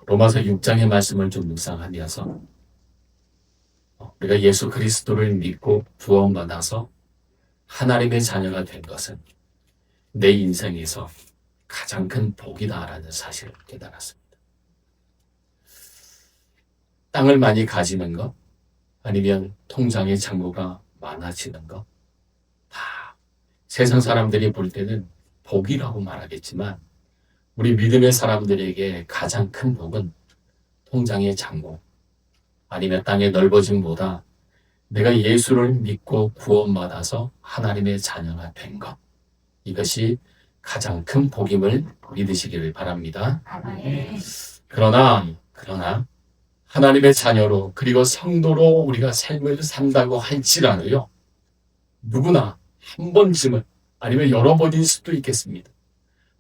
로마서 6장의 말씀을 좀 묵상하면서 우리가 예수 그리스도를 믿고 구원받아서 하나님의 자녀가 된 것은 내 인생에서 가장 큰 복이다라는 사실을 깨달았습니다. 땅을 많이 가지는 것, 아니면 통장의 잔고가 많아지는 것, 다 세상 사람들이 볼 때는 복이라고 말하겠지만 우리 믿음의 사람들에게 가장 큰 복은 통장의 잔고, 아니면 땅의 넓어짐보다 내가 예수를 믿고 구원받아서 하나님의 자녀가 된 것, 이것이 가장 큰 복임을 믿으시기를 바랍니다. 그러나 하나님의 자녀로 그리고 성도로 우리가 삶을 산다고 할지라도요, 누구나 한 번쯤은 아니면 여러 번일 수도 있겠습니다.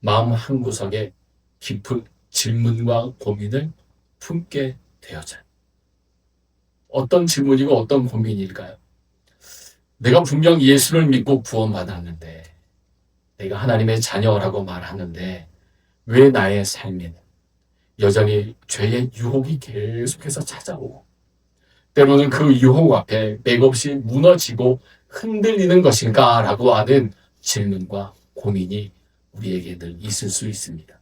마음 한구석에 깊은 질문과 고민을 품게 되어져요. 어떤 질문이고 어떤 고민일까요? 내가 분명 예수를 믿고 구원받았는데, 내가 하나님의 자녀라고 말하는데 왜 나의 삶에는 여전히 죄의 유혹이 계속해서 찾아오고, 때로는 그 유혹 앞에 맥없이 무너지고 흔들리는 것인가 라고 하는 질문과 고민이 우리에게 늘 있을 수 있습니다.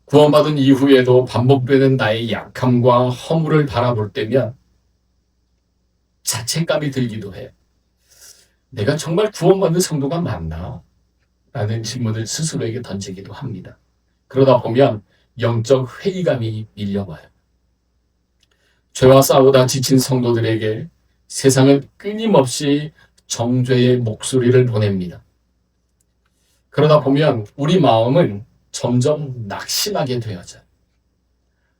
구원받은 이후에도 반복되는 나의 약함과 허물을 바라볼 때면 자책감이 들기도 해요. 내가 정말 구원받은 성도가 맞나? 라는 질문을 스스로에게 던지기도 합니다. 그러다 보면 영적 회의감이 밀려와요. 죄와 싸우다 지친 성도들에게 세상은 끊임없이 정죄의 목소리를 보냅니다. 그러다 보면 우리 마음은 점점 낙심하게 되어져요.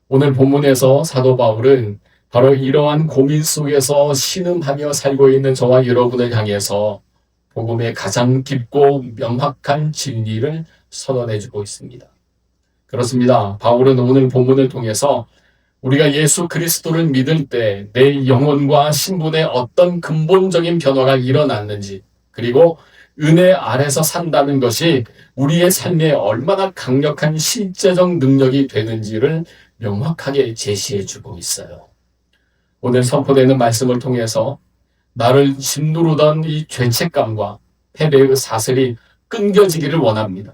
오늘 본문에서 사도 바울은 바로 이러한 고민 속에서 신음하며 살고 있는 저와 여러분을 향해서 복음의 가장 깊고 명확한 진리를 선언해주고 있습니다. 그렇습니다. 바울은 오늘 본문을 통해서 우리가 예수 그리스도를 믿을 때 내 영혼과 신분에 어떤 근본적인 변화가 일어났는지, 그리고 은혜 아래서 산다는 것이 우리의 삶에 얼마나 강력한 실제적 능력이 되는지를 명확하게 제시해주고 있어요. 오늘 선포되는 말씀을 통해서 나를 짓누르던 이 죄책감과 패배의 사슬이 끊겨지기를 원합니다.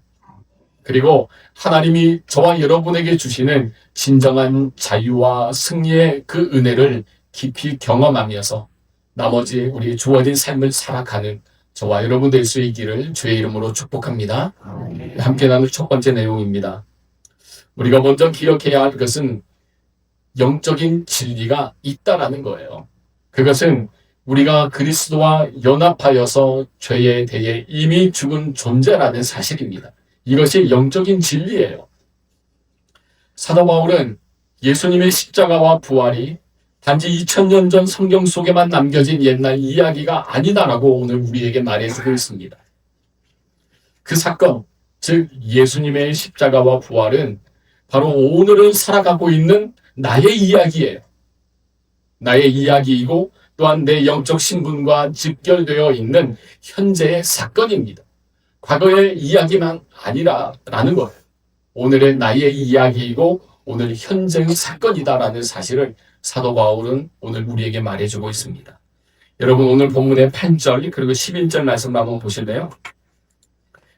그리고 하나님이 저와 여러분에게 주시는 진정한 자유와 승리의 그 은혜를 깊이 경험하면서 나머지 우리 주어진 삶을 살아가는 저와 여러분 될 수 있기를 주의 이름으로 축복합니다. 함께 나눌 첫 번째 내용입니다. 우리가 먼저 기억해야 할 것은 영적인 진리가 있다라는 거예요. 그것은 우리가 그리스도와 연합하여서 죄에 대해 이미 죽은 존재라는 사실입니다. 이것이 영적인 진리예요. 사도 바울은 예수님의 십자가와 부활이 단지 2000년 전 성경 속에만 남겨진 옛날 이야기가 아니다라고 오늘 우리에게 말해주고 있습니다. 그 사건, 즉 예수님의 십자가와 부활은 바로 오늘을 살아가고 있는 나의 이야기예요. 나의 이야기이고 또한 내 영적 신분과 직결되어 있는 현재의 사건입니다. 과거의 이야기만 아니라는 거예요. 오늘의 나의 이야기이고 오늘 현재의 사건이다라는 사실을 사도 바울은 오늘 우리에게 말해주고 있습니다. 여러분, 오늘 본문의 8절 그리고 11절 말씀을 한번 보실래요?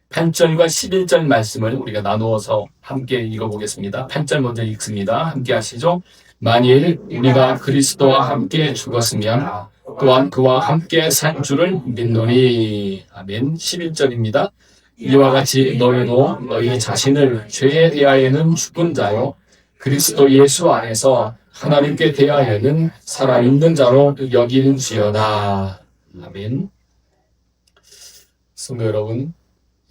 8절과 11절 말씀을 우리가 나누어서 함께 읽어보겠습니다. 8절 먼저 읽습니다. 함께 하시죠. 만일 우리가 그리스도와 함께 죽었으면 또한 그와 함께 산 줄을 믿노니. 아멘. 11절입니다. 이와 같이 너희도 너희 자신을 죄에 대하여는 죽은 자요 그리스도 예수 안에서 하나님께 대하여는 살아있는 자로 여기는지어다. 아멘. 성도 여러분,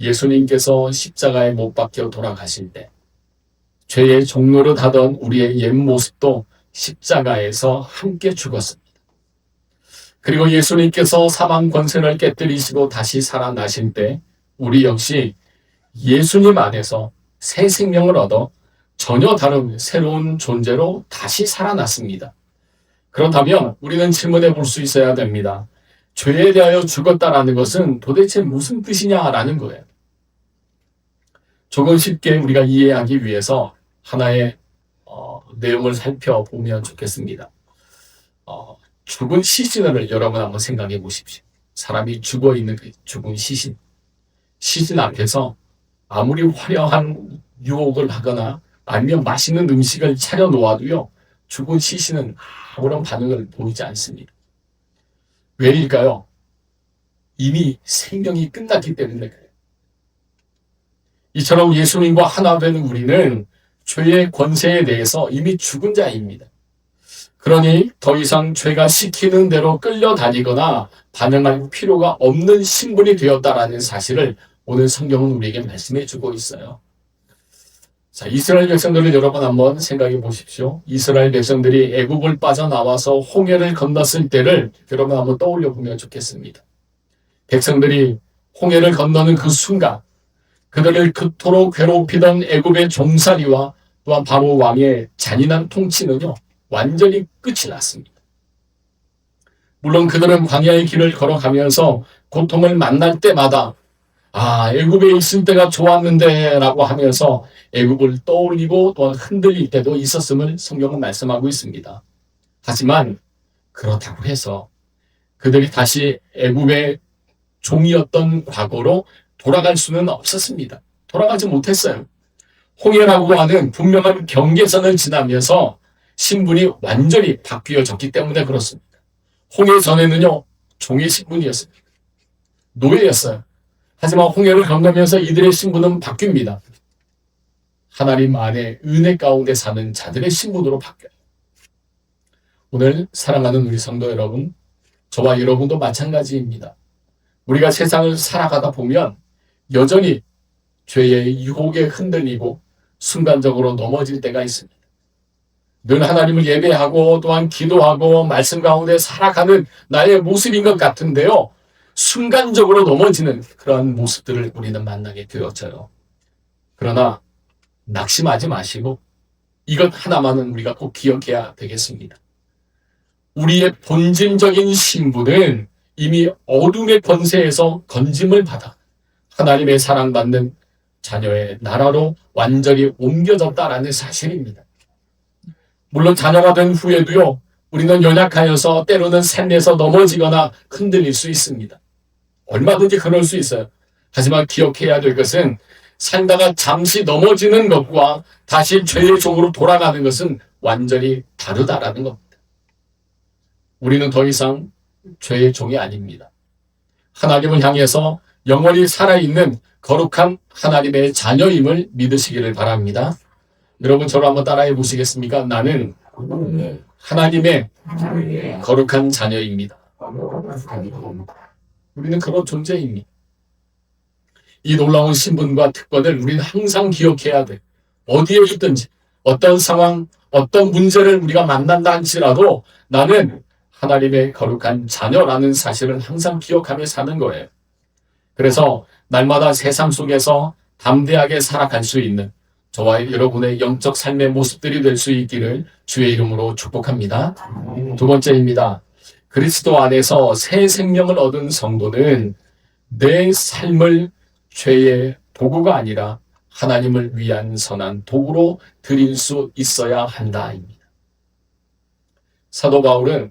예수님께서 십자가에 못 박혀 돌아가실 때 죄의 종로를 하던 우리의 옛 모습도 십자가에서 함께 죽었습니다. 그리고 예수님께서 사망 권세를 깨뜨리시고 다시 살아나신 때 우리 역시 예수님 안에서 새 생명을 얻어 전혀 다른 새로운 존재로 다시 살아났습니다. 그렇다면 우리는 질문해 볼 수 있어야 됩니다. 죄에 대하여 죽었다라는 것은 도대체 무슨 뜻이냐라는 거예요. 조금 쉽게 우리가 이해하기 위해서 하나의 내용을 살펴보면 좋겠습니다. 죽은 시신을 여러분 한번 생각해 보십시오. 사람이 죽어있는 그 죽은 시신 앞에서 아무리 화려한 유혹을 하거나 아니면 맛있는 음식을 차려 놓아도요, 죽은 시신은 아무런 반응을 보이지 않습니다. 왜일까요? 이미 생명이 끝났기 때문에 그래요. 이처럼 예수님과 하나 된 우리는 죄의 권세에 대해서 이미 죽은 자입니다. 그러니 더 이상 죄가 시키는 대로 끌려다니거나 반응할 필요가 없는 신분이 되었다라는 사실을 오늘 성경은 우리에게 말씀해 주고 있어요. 자, 이스라엘 백성들을 여러분 한번 생각해 보십시오. 이스라엘 백성들이 애국을 빠져나와서 홍해를 건넜을 때를 여러분 한번 떠올려 보면 좋겠습니다. 백성들이 홍해를 건너는 그 순간 그들을 그토록 괴롭히던 애굽의 종살이와 또한 바로 왕의 잔인한 통치는요, 완전히 끝이 났습니다. 물론 그들은 광야의 길을 걸어가면서 고통을 만날 때마다 애굽에 있을 때가 좋았는데 라고 하면서 애굽을 떠올리고 또한 흔들릴 때도 있었음을 성경은 말씀하고 있습니다. 하지만 그렇다고 해서 그들이 다시 애굽의 종이었던 과거로 돌아갈 수는 없었습니다. 돌아가지 못했어요. 홍해라고 하는 분명한 경계선을 지나면서 신분이 완전히 바뀌어졌기 때문에 그렇습니다. 홍해 전에는요, 종의 신분이었습니다. 노예였어요. 하지만 홍해를 건너면서 이들의 신분은 바뀝니다. 하나님 안에 은혜 가운데 사는 자들의 신분으로 바뀌어요. 오늘 사랑하는 우리 성도 여러분, 저와 여러분도 마찬가지입니다. 우리가 세상을 살아가다 보면 여전히 죄의 유혹에 흔들리고 순간적으로 넘어질 때가 있습니다. 늘 하나님을 예배하고 또한 기도하고 말씀 가운데 살아가는 나의 모습인 것 같은데요, 순간적으로 넘어지는 그러한 모습들을 우리는 만나게 되었어요. 그러나 낙심하지 마시고 이것 하나만은 우리가 꼭 기억해야 되겠습니다. 우리의 본질적인 신분은 이미 어둠의 권세에서 건짐을 받아 하나님의 사랑받는 자녀의 나라로 완전히 옮겨졌다라는 사실입니다. 물론 자녀가 된 후에도요, 우리는 연약하여서 때로는 삶에서 넘어지거나 흔들릴 수 있습니다. 얼마든지 그럴 수 있어요. 하지만 기억해야 될 것은 살다가 잠시 넘어지는 것과 다시 죄의 종으로 돌아가는 것은 완전히 다르다라는 겁니다. 우리는 더 이상 죄의 종이 아닙니다. 하나님을 향해서 영원히 살아있는 거룩한 하나님의 자녀임을 믿으시기를 바랍니다. 여러분 저를 한번 따라해 보시겠습니까? 나는 하나님의 거룩한 자녀입니다. 우리는 그런 존재입니다. 이 놀라운 신분과 특권을 우리는 항상 기억해야 돼. 어디에 있든지 어떤 상황, 어떤 문제를 우리가 만난다 할지라도 나는 하나님의 거룩한 자녀라는 사실을 항상 기억하며 사는 거예요. 그래서 날마다 세상 속에서 담대하게 살아갈 수 있는 저와 여러분의 영적 삶의 모습들이 될 수 있기를 주의 이름으로 축복합니다. 두 번째입니다. 그리스도 안에서 새 생명을 얻은 성도는 내 삶을 죄의 도구가 아니라 하나님을 위한 선한 도구로 드릴 수 있어야 한다입니다. 사도 바울은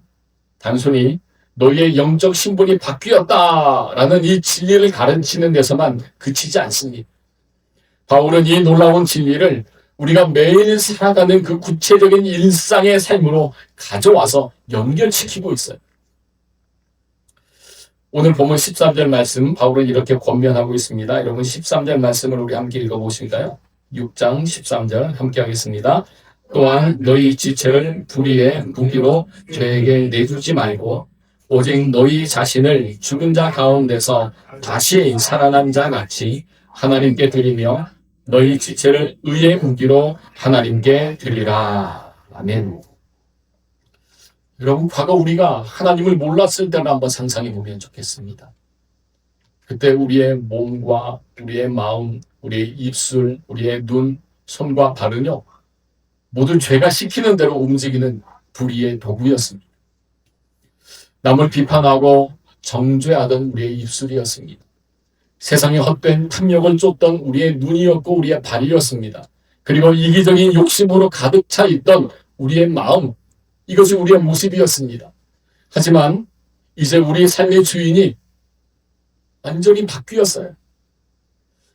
단순히 너희의 영적 신분이 바뀌었다라는 이 진리를 가르치는 데서만 그치지 않습니다. 바울은 이 놀라운 진리를 우리가 매일 살아가는 그 구체적인 일상의 삶으로 가져와서 연결시키고 있어요. 오늘 본문 13절 말씀 바울은 이렇게 권면하고 있습니다. 여러분 13절 말씀을 우리 함께 읽어보실까요? 6장 13절 함께 하겠습니다. 또한 너희 지체를 불의의 무기로 죄에게 내주지 말고 오직 너희 자신을 죽은 자 가운데서 다시 살아난 자 같이 하나님께 드리며 너희 지체를 의의 무기로 하나님께 드리라. 아멘. 여러분 과거 우리가 하나님을 몰랐을 때를 한번 상상해 보면 좋겠습니다. 그때 우리의 몸과 우리의 마음, 우리의 입술, 우리의 눈, 손과 발은요 모두 죄가 시키는 대로 움직이는 불의의 도구였습니다. 남을 비판하고 정죄하던 우리의 입술이었습니다. 세상의 헛된 탐욕을 쫓던 우리의 눈이었고 우리의 발이었습니다. 그리고 이기적인 욕심으로 가득 차 있던 우리의 마음, 이것이 우리의 모습이었습니다. 하지만 이제 우리 삶의 주인이 완전히 바뀌었어요.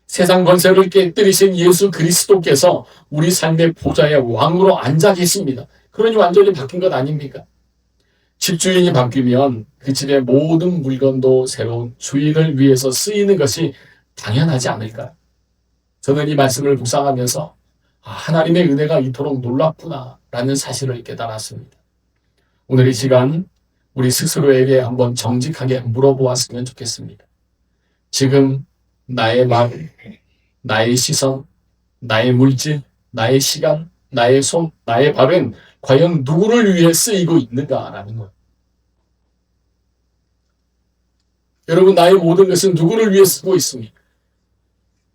세상 권세를 깨뜨리신 예수 그리스도께서 우리 삶의 보좌의 왕으로 앉아 계십니다. 그러니 완전히 바뀐 것 아닙니까? 집주인이 바뀌면 그 집의 모든 물건도 새로운 주인을 위해서 쓰이는 것이 당연하지 않을까요? 저는 이 말씀을 묵상하면서 하나님의 은혜가 이토록 놀랍구나 라는 사실을 깨달았습니다. 오늘 이 시간 우리 스스로에게 한번 정직하게 물어보았으면 좋겠습니다. 지금 나의 말, 나의 시선, 나의 물질, 나의 시간, 나의 손, 나의 발은 과연 누구를 위해 쓰이고 있는가라는 거예요. 여러분, 나의 모든 것은 누구를 위해 쓰고 있습니까?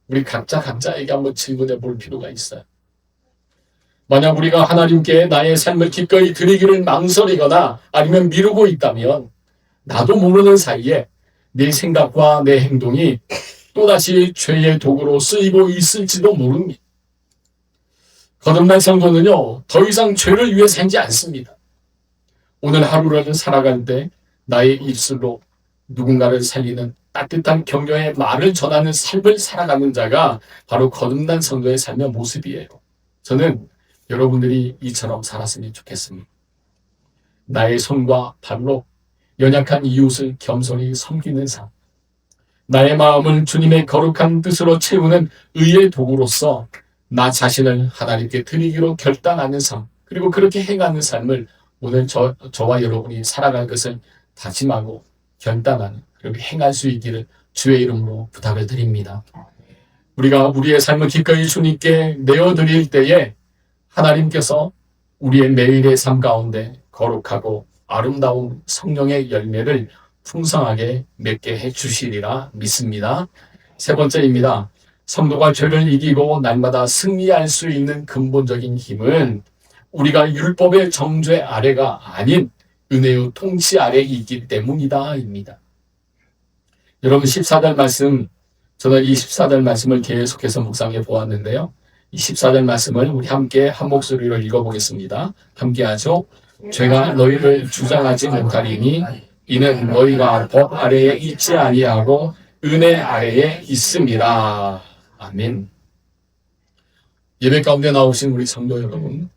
우리 각자에게 한번 질문해 볼 필요가 있어요. 만약 우리가 하나님께 나의 삶을 기꺼이 드리기를 망설이거나 아니면 미루고 있다면 나도 모르는 사이에 내 생각과 내 행동이 또다시 죄의 도구로 쓰이고 있을지도 모릅니다. 거듭난 성도는요, 더 이상 죄를 위해 살지 않습니다. 오늘 하루를 살아갈 때 나의 입술로 누군가를 살리는 따뜻한 격려의 말을 전하는 삶을 살아가는 자가 바로 거듭난 성도의 삶의 모습이에요. 저는 여러분들이 이처럼 살았으면 좋겠습니다. 나의 손과 발로 연약한 이웃을 겸손히 섬기는 삶, 나의 마음을 주님의 거룩한 뜻으로 채우는 의의 도구로서 나 자신을 하나님께 드리기로 결단하는 삶, 그리고 그렇게 행하는 삶을 오늘 저와 여러분이 살아갈 것을 다짐하고 결단하는, 그렇게 행할 수 있기를 주의 이름으로 부탁을 드립니다. 우리가 우리의 삶을 기꺼이 주님께 내어드릴 때에 하나님께서 우리의 매일의 삶 가운데 거룩하고 아름다운 성령의 열매를 풍성하게 맺게 해주시리라 믿습니다. 세 번째입니다. 성도가 죄를 이기고 날마다 승리할 수 있는 근본적인 힘은 우리가 율법의 정죄 아래가 아닌 은혜의 통치 아래에 있기 때문이다 입니다. 여러분 14절 말씀, 저는 이 14절 말씀을 계속해서 묵상해 보았는데요. 이 14절 말씀을 우리 함께 한 목소리로 읽어보겠습니다. 함께 하죠. 죄가 너희를 주장하지 못하리니 이는 너희가 법 아래에 있지 아니하고 은혜 아래에 있습니다. 아멘. 예배 가운데 나오신 우리 성도 여러분,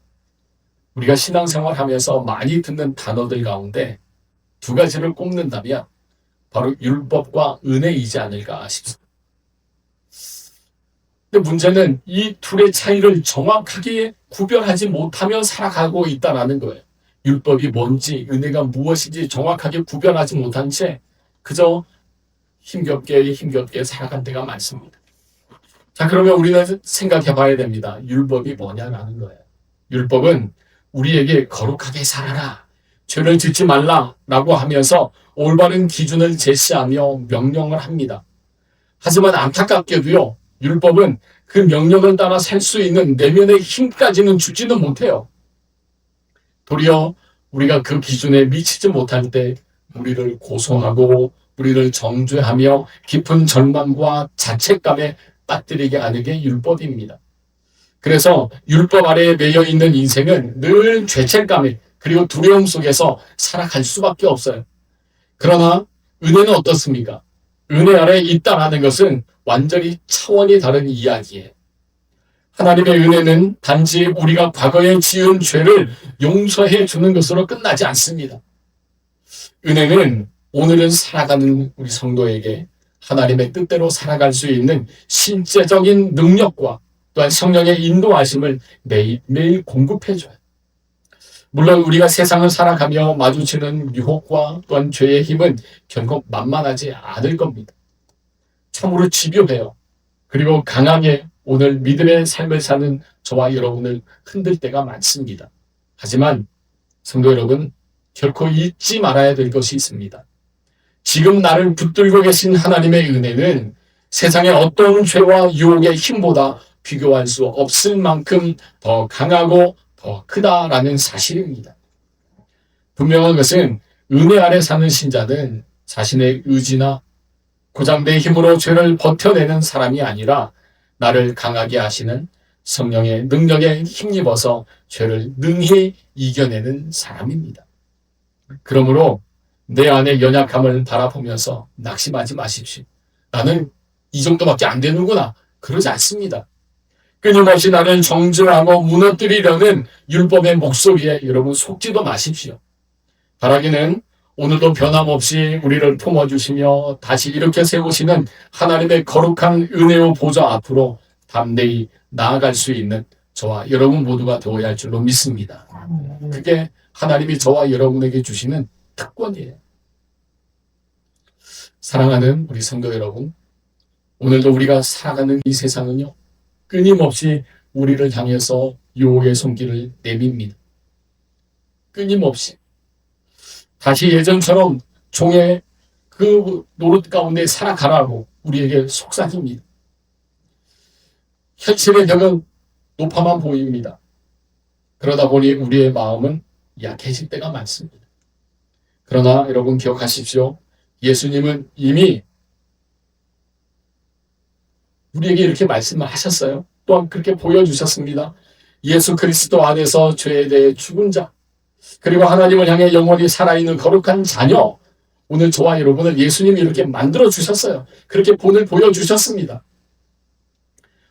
우리가 신앙생활 하면서 많이 듣는 단어들 가운데 두 가지를 꼽는다면 바로 율법과 은혜이지 않을까 싶습니다. 근데 문제는 이 둘의 차이를 정확하게 구별하지 못하며 살아가고 있다는 거예요. 율법이 뭔지, 은혜가 무엇인지 정확하게 구별하지 못한 채 그저 힘겹게 살아간 때가 많습니다. 자, 그러면 우리는 생각해 봐야 됩니다. 율법이 뭐냐라는 거예요. 율법은 우리에게 거룩하게 살아라, 죄를 짓지 말라라고 하면서 올바른 기준을 제시하며 명령을 합니다. 하지만 안타깝게도요, 율법은 그 명령을 따라 살 수 있는 내면의 힘까지는 주지는 못해요. 도리어 우리가 그 기준에 미치지 못할 때 우리를 고소하고 우리를 정죄하며 깊은 절망과 자책감에 빠뜨리게 하는 게 율법입니다. 그래서 율법 아래에 매여 있는 인생은 늘 죄책감에 그리고 두려움 속에서 살아갈 수밖에 없어요. 그러나 은혜는 어떻습니까? 은혜 아래에 있다라는 것은 완전히 차원이 다른 이야기예요. 하나님의 은혜는 단지 우리가 과거에 지은 죄를 용서해 주는 것으로 끝나지 않습니다. 은혜는 오늘은 살아가는 우리 성도에게 하나님의 뜻대로 살아갈 수 있는 실제적인 능력과 또한 성령의 인도하심을 매일매일 공급해줘요. 물론 우리가 세상을 살아가며 마주치는 유혹과 또한 죄의 힘은 결코 만만하지 않을 겁니다. 참으로 집요해요. 그리고 강하게 오늘 믿음의 삶을 사는 저와 여러분을 흔들 때가 많습니다. 하지만 성도 여러분, 결코 잊지 말아야 될 것이 있습니다. 지금 나를 붙들고 계신 하나님의 은혜는 세상의 어떤 죄와 유혹의 힘보다 비교할 수 없을 만큼 더 강하고 더 크다라는 사실입니다. 분명한 것은 은혜 아래 사는 신자는 자신의 의지나 고작 내 힘으로 죄를 버텨내는 사람이 아니라 나를 강하게 하시는 성령의 능력에 힘입어서 죄를 능히 이겨내는 사람입니다. 그러므로 내 안의 연약함을 바라보면서 낙심하지 마십시오. 나는 이 정도밖에 안 되는구나. 그러지 않습니다. 끊임없이 나를 정죄하고 무너뜨리려는 율법의 목소리에 여러분 속지도 마십시오. 바라기는 오늘도 변함없이 우리를 품어주시며 다시 이렇게 세우시는 하나님의 거룩한 은혜의 보좌 앞으로 담대히 나아갈 수 있는 저와 여러분 모두가 되어야 할 줄로 믿습니다. 그게 하나님이 저와 여러분에게 주시는 특권이에요. 사랑하는 우리 성도 여러분, 오늘도 우리가 살아가는 이 세상은요, 끊임없이 우리를 향해서 유혹의 손길을 내밉니다. 끊임없이. 다시 예전처럼 종의 그 노릇 가운데 살아가라고 우리에게 속삭입니다. 현실의 벽은 높아만 보입니다. 그러다 보니 우리의 마음은 약해질 때가 많습니다. 그러나 여러분 기억하십시오. 예수님은 이미 우리에게 이렇게 말씀을 하셨어요. 또한 그렇게 보여주셨습니다. 예수 그리스도 안에서 죄에 대해 죽은 자, 그리고 하나님을 향해 영원히 살아있는 거룩한 자녀, 오늘 저와 여러분을 예수님이 이렇게 만들어 주셨어요. 그렇게 본을 보여주셨습니다.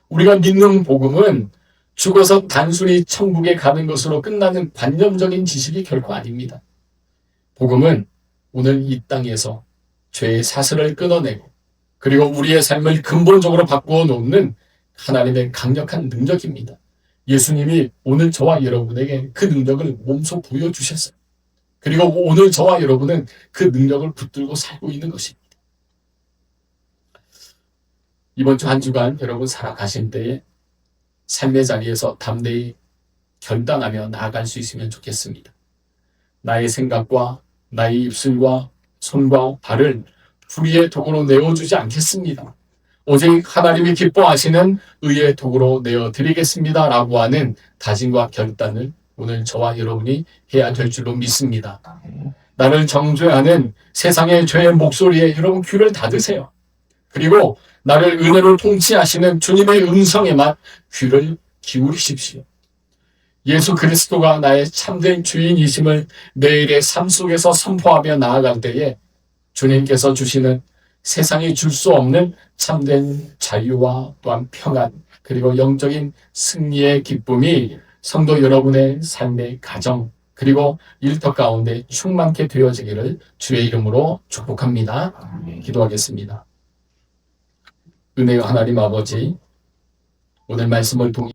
우리가 믿는 복음은 죽어서 단순히 천국에 가는 것으로 끝나는 관념적인 지식이 결코 아닙니다. 복음은 오늘 이 땅에서 죄의 사슬을 끊어내고 그리고 우리의 삶을 근본적으로 바꾸어 놓는 하나님의 강력한 능력입니다. 예수님이 오늘 저와 여러분에게 그 능력을 몸소 보여주셨어요. 그리고 오늘 저와 여러분은 그 능력을 붙들고 살고 있는 것입니다. 이번 주 한 주간 여러분 살아가신 때에 삶의 자리에서 담대히 결단하며 나아갈 수 있으면 좋겠습니다. 나의 생각과 나의 입술과 손과 발을 불의의 도구로 내어주지 않겠습니다. 오직 하나님이 기뻐하시는 의의 도구로 내어드리겠습니다. 라고 하는 다짐과 결단을 오늘 저와 여러분이 해야 될 줄로 믿습니다. 나를 정죄하는 세상의 죄의 목소리에 여러분 귀를 닫으세요. 그리고 나를 은혜로 통치하시는 주님의 음성에만 귀를 기울이십시오. 예수 그리스도가 나의 참된 주인이심을 매일의 삶 속에서 선포하며 나아갈 때에 주님께서 주시는 세상이 줄 수 없는 참된 자유와 또한 평안, 그리고 영적인 승리의 기쁨이 성도 여러분의 삶의 가정, 그리고 일터 가운데 충만케 되어지기를 주의 이름으로 축복합니다. 기도하겠습니다. 은혜의 하나님 아버지, 오늘 말씀을 통해